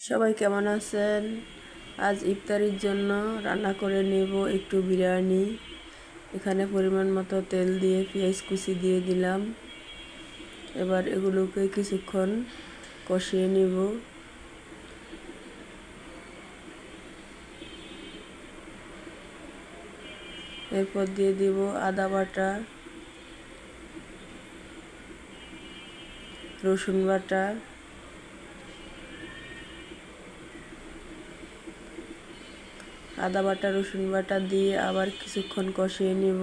সবাই কেমন আছেন? আজ ইফতারির জন্য রান্না করে নেব একটু বিরিয়ানি। এখানে পরিমাণ মতো তেল দিয়ে পেঁয়াজ কুচি দিয়ে দিলাম। এবার এগুলোকে কিছুক্ষণ কষিয়ে নেব। এরপর দিয়ে দিব আদা বাটা, রসুন বাটা, আদা বাটা রসুন বাটা দিয়ে আবার কিছুক্ষণ কষিয়ে নেব।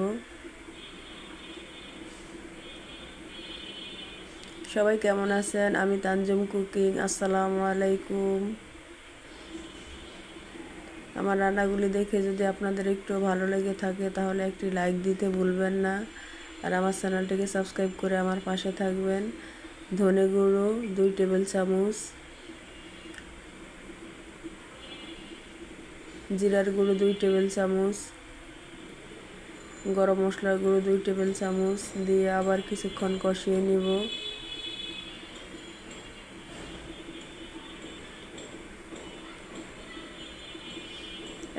সবাই কেমন আছেন? আমি তানজুম কুকিং। আসসালামু আলাইকুম। আমার রান্নাগুলি দেখে যদি আপনাদের একটু ভালো লেগে থাকে তাহলে একটি লাইক দিতে ভুলবেন না, আর আমার চ্যানেলটিকে সাবস্ক্রাইব করে আমার পাশে থাকবেন। ধনে গুঁড়ো 2 টেবিল চামচ, জিরার গুঁড়ো 2 টেবিল চামচ, গরম মশলার গুঁড়ো 2 টেবিল চামচ দিয়ে আবার কিছুক্ষণ কষিয়ে নিব।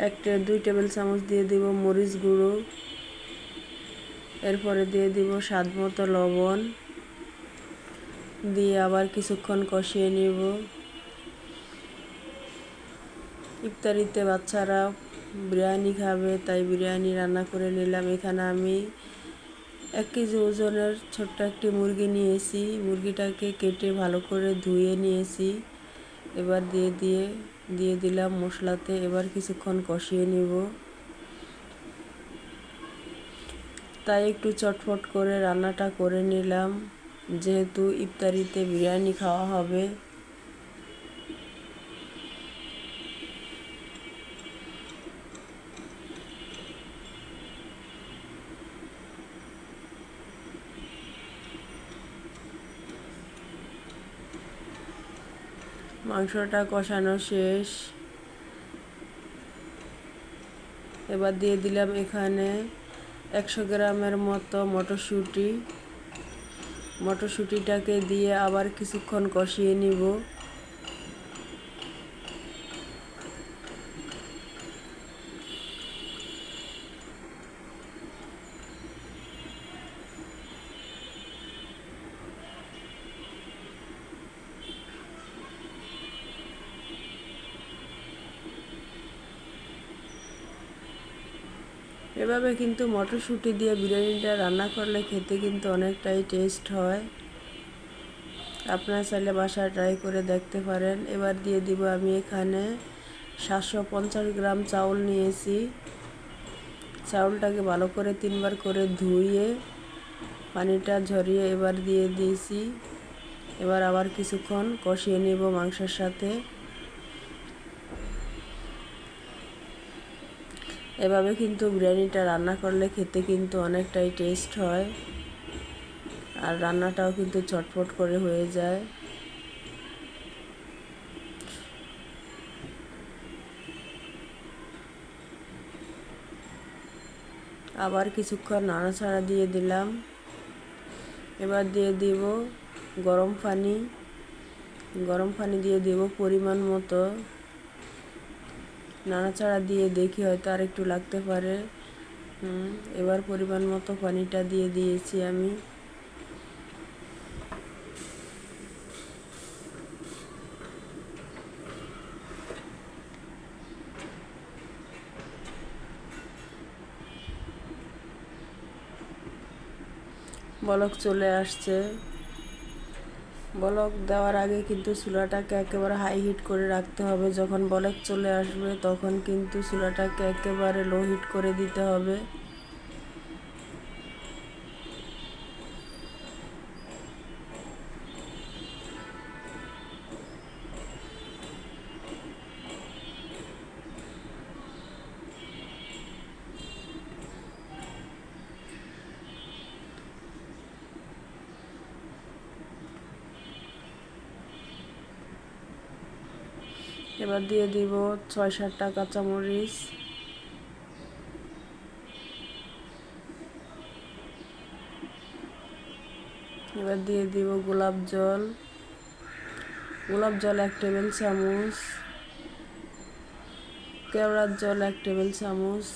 একটা 2 টেবিল চামচ দিয়ে দিব মরিচ গুঁড়ো। এরপরে দিয়ে দিব স্বাদ মতো লবণ দিয়ে আবার কিছুক্ষণ কষিয়ে নিব। ইফতারিতে বাচ্চারা বিরিয়ানি খাবে, তাই বিরিয়ানি রান্না করে নিলাম। এখানে আমি 1 কেজি ওজনের ছোট্ট একটি মুরগি নিয়েছি। মুরগিটাকে কেটে ভালো করে ধুয়ে নিয়েছি। এবার দিয়ে দিলাম মশলাতে। এবার কিছুক্ষণ কষিয়ে নিব। তাই একটু চটপট করে রান্নাটা করে নিলাম, যেহেতু ইফতারিতে বিরিয়ানি খাওয়া হবে। মাংসটা কষানো শেষ। এবার দিয়ে দিলাম এখানে 100 গ্রামের মতো মটরশুঁটিটাকে দিয়ে আবার কিছুক্ষণ কষিয়ে নিব। এভাবে কিন্তু মটরশুঁটি দিয়ে বিরিয়ানিটা রান্না করলে খেতে কিন্তু অনেকটাই টেস্ট হয়। আপনারা চাইলে বাসায় ট্রাই করে দেখতে পারেন। এবার দিয়ে দিব আমি এখানে 750 গ্রাম চাউল নিয়েছি। চাউলটাকে ভালো করে 3 বার করে ধুয়ে পানিটা ঝরিয়ে এবার দিয়ে দিয়েছি। এবার আবার কিছুক্ষণ কষিয়ে নেব মাংসের সাথে। এভাবে কিন্তু বিরিয়ানিটা রান্না করলে খেতে কিন্তু অনেকটাই টেস্ট হয়, আর রান্নাটাও কিন্তু চটপট করে হয়ে যায়। আবার কিছুক্ষণ নাড়াচাড়া দিয়ে দিলাম। এবার দিয়ে দিব গরম পানি দিয়ে দেব পরিমাণ মতো। নাড়াচাড়া দিয়ে দেখি হয়তো আর একটু লাগতে পারে। এবার পরিমাণ মতো পানিটা দিয়ে দিয়েছি আমি। বলক চলে আসছে। বলক দেওয়ার আগে কিন্তু চুলাটাকে একেবারে হাই হিট করে রাখতে হবে। যখন বলক চলে আসবে তখন কিন্তু চুলাটাকে একেবারে লো হিট করে দিতে হবে। এবার দিয়ে দিব 6-7টা কাঁচামরিচ। এবার দিয়ে দিব গোলাপ জল। গোলাপ জল 1 টেবিল চামচ, কেওড়ার জল 1 টেবিল চামচ।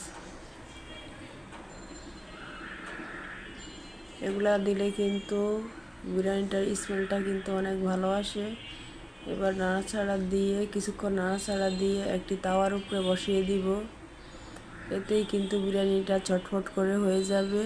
এগুলা দিলে কিন্তু বিরিয়ানিটার স্মেলটা কিন্তু অনেক ভালো আসে। এবার নাড়াচাড়া দিয়ে কিছুক্ষণ নাড়াচাড়া দিয়ে একটি তাওয়ার উপরে বসিয়ে দিব। এতেই কিন্তু বিরিয়ানিটা চটফট করে হয়ে যাবে।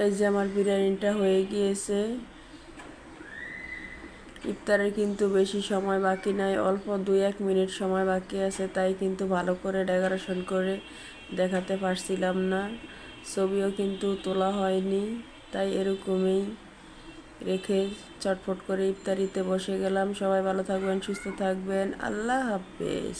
এই যে আমার বিরিয়ানিটা হয়ে গিয়েছে। ইফতারের কিন্তু বেশি সময় বাকি নাই, অল্প 2-1 মিনিট সময় বাকি আছে, তাই কিন্তু ভালো করে ডেকোরেশন করে দেখাতে পারছিলাম না, ছবিও কিন্তু তোলা হয়নি, তাই এরকমই রেখে চটফট করে ইফতারিতে বসে গেলাম। সবাই ভালো থাকবেন, সুস্থ থাকবেন, আল্লাহ হাফেজ।